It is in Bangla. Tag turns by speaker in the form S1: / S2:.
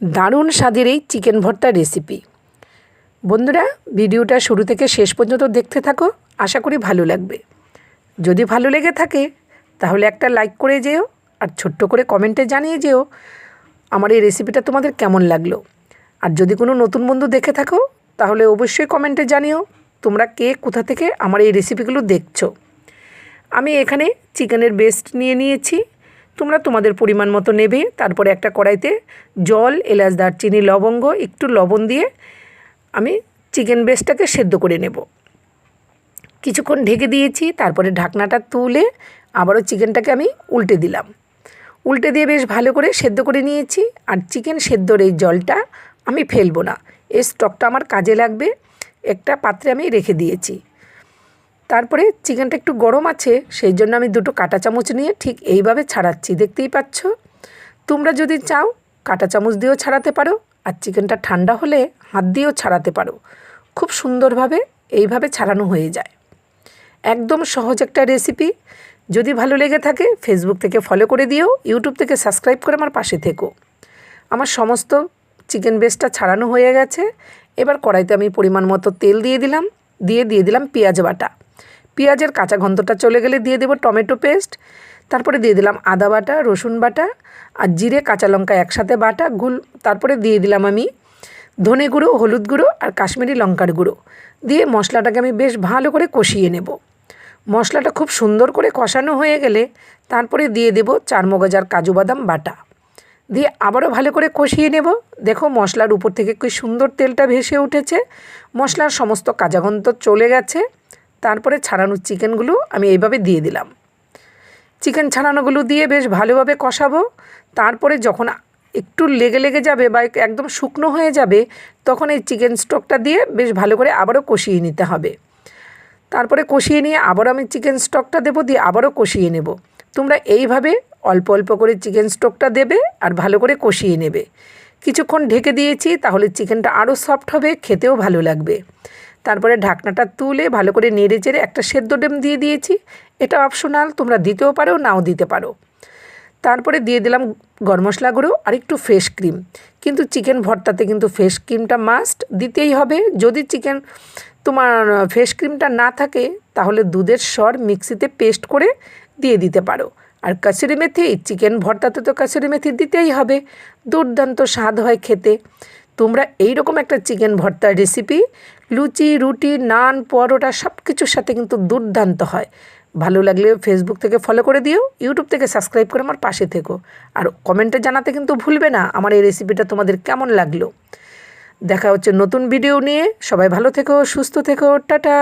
S1: দারুণ স্বাদের এই চিকেন ভর্তা রেসিপি। বন্ধুরা, ভিডিওটা শুরু থেকে শেষ পর্যন্ত দেখতে থাকো, আশা করি ভালো লাগবে। যদি ভালো লেগে থাকে তাহলে একটা লাইক করে যেও, আর ছোট্ট করে কমেন্টে জানিয়ে যেও আমার এই রেসিপিটা তোমাদের কেমন লাগলো। আর যদি কোনো নতুন বন্ধু দেখে থাকো তাহলে অবশ্যই কমেন্টে জানিও তোমরা কে কোথা থেকে আমার এই রেসিপিগুলো দেখছো। আমি এখানে চিকেনের ব্রেস্ট নিয়ে নিয়েছি, তোমরা তোমাদের পরিমাণ মতো নেবে। তারপরে একটা কড়াইতে জল, এলাচ, দারচিনি, লবঙ্গ, একটু লবণ দিয়ে আমি চিকেন ব্রেস্টটাকে সেদ্ধ করে নেব। কিছুক্ষণ ঢেকে দিয়েছি, তারপরে ঢাকনাটা তুলে আবারও চিকেনটাকে আমি উল্টে দিলাম। উল্টে দিয়ে বেশ ভালো করে সেদ্ধ করে নিয়েছি। আর চিকেন সেদ্ধর এই জলটা আমি ফেলবো না, এই স্টকটা আমার কাজে লাগবে। একটা পাত্রে আমি রেখে দিয়েছি। তারপরে চিকেনটা একটু গরম আছে, সেই জন্য আমি দুটো কাঁটা চামচ নিয়ে ঠিক এইভাবে ছাড়াচ্ছি, দেখতেই পাচ্ছ। তোমরা যদি চাও কাঁটা চামচ দিয়েও ছাড়াতে পারো, আর চিকেনটা ঠান্ডা হলে হাত দিয়েও ছাড়াতে পারো। খুব সুন্দরভাবে এইভাবে ছাড়ানো হয়ে যায়। একদম সহজ একটা রেসিপি। যদি ভালো লেগে থাকে ফেসবুক থেকে ফলো করে দিও, ইউটিউব থেকে সাবস্ক্রাইব করে আমার পাশে থেকো। আমার সমস্ত চিকেন ব্রেস্টটা ছাড়ানো হয়ে গেছে। এবার কড়াইতে আমি পরিমাণ মতো তেল দিয়ে দিলাম, দিয়ে দিলাম পেঁয়াজ বাটা। পেঁয়াজের কাঁচা গন্ধটা চলে গেলে দিয়ে দেবো টমেটো পেস্ট। তারপরে দিয়ে দিলাম আদা বাটা, রসুন বাটা আর জিরে, কাঁচা লঙ্কা একসাথে বাটা তারপরে দিয়ে দিলাম আমি ধনে গুঁড়ো, হলুদ গুঁড়ো আর কাশ্মীরি লঙ্কার গুঁড়ো দিয়ে মশলাটাকে আমি বেশ ভালো করে কষিয়ে নেব। মশলাটা খুব সুন্দর করে কষানো হয়ে গেলে তারপরে দিয়ে দেব চারমগজ আর কাজু বাদাম বাটা, দিয়ে আবারও ভালো করে কষিয়ে নেব। দেখো মশলার উপর থেকে কি সুন্দর তেলটা ভেসে উঠেছে, মশলার সমস্ত কাঁচা গন্ধ চলে গেছে। তারপরে ছাড়ানো চিকেনগুলো আমি এইভাবে দিয়ে দিলাম। চিকেন ছাড়ানোগুলো দিয়ে বেশ ভালোভাবে কষাবো। তারপরে যখন একটু লেগে যাবে বা একদম শুকনো হয়ে যাবে, তখন এই চিকেন স্টকটা দিয়ে বেশ ভালো করে আবারও কষিয়ে নিতে হবে। তারপরে কষিয়ে নিয়ে আবারও আমি চিকেন স্টকটা দেবো, দিয়ে আবারও কষিয়ে নেব। তোমরা এইভাবে অল্প অল্প করে চিকেন স্টকটা দেবে আর ভালো করে কষিয়ে নেবে। কিছুক্ষণ ঢেকে দিয়েছি, তাহলে চিকেনটা আরও সফট হবে, খেতেও ভালো লাগবে। তারপরে ঢাকনাটা তুলে ভালো করে নেড়ে চেড়ে একটা সেদ্ধ ডিম দিয়ে দিয়েছি। এটা অপশনাল, তোমরা দিতেও পারো নাও দিতে পারো। তারপরে দিয়ে দিলাম গরম মশলা গুঁড়ো আর একটু ফ্রেশ ক্রিম। কিন্তু চিকেন ভর্তাতে কিন্তু ফ্রেশ ক্রিমটা মাস্ট দিতেই হবে। যদি চিকেন তোমার ফ্রেশ ক্রিমটা না থাকে তাহলে দুধের সর মিক্সিতে পেস্ট করে দিয়ে দিতে পারো। আর কাসুরি মেথি, চিকেন ভর্তাতে তো কাসুরি মেথি দিতেই হবে, দুর্দান্ত স্বাদ হয় খেতে। তোমরা এইরকম একটা চিকেন ভর্তার রেসিপি লুচি, রুটি, নান, পরোটা সব কিছুর সাথে কিন্তু দুর্দান্ত হয়। ভালো লাগলে ফেসবুক থেকে ফলো করে দিও, ইউটিউব থেকে সাবস্ক্রাইব করে আমার পাশে থেকো। আর কমেন্টে জানাতে কিন্তু ভুলবে না আমার এই রেসিপিটা তোমাদের কেমন লাগলো। দেখা হচ্ছে নতুন ভিডিও নিয়ে। সবাই ভালো থেকো, সুস্থ থেকো, টাটা।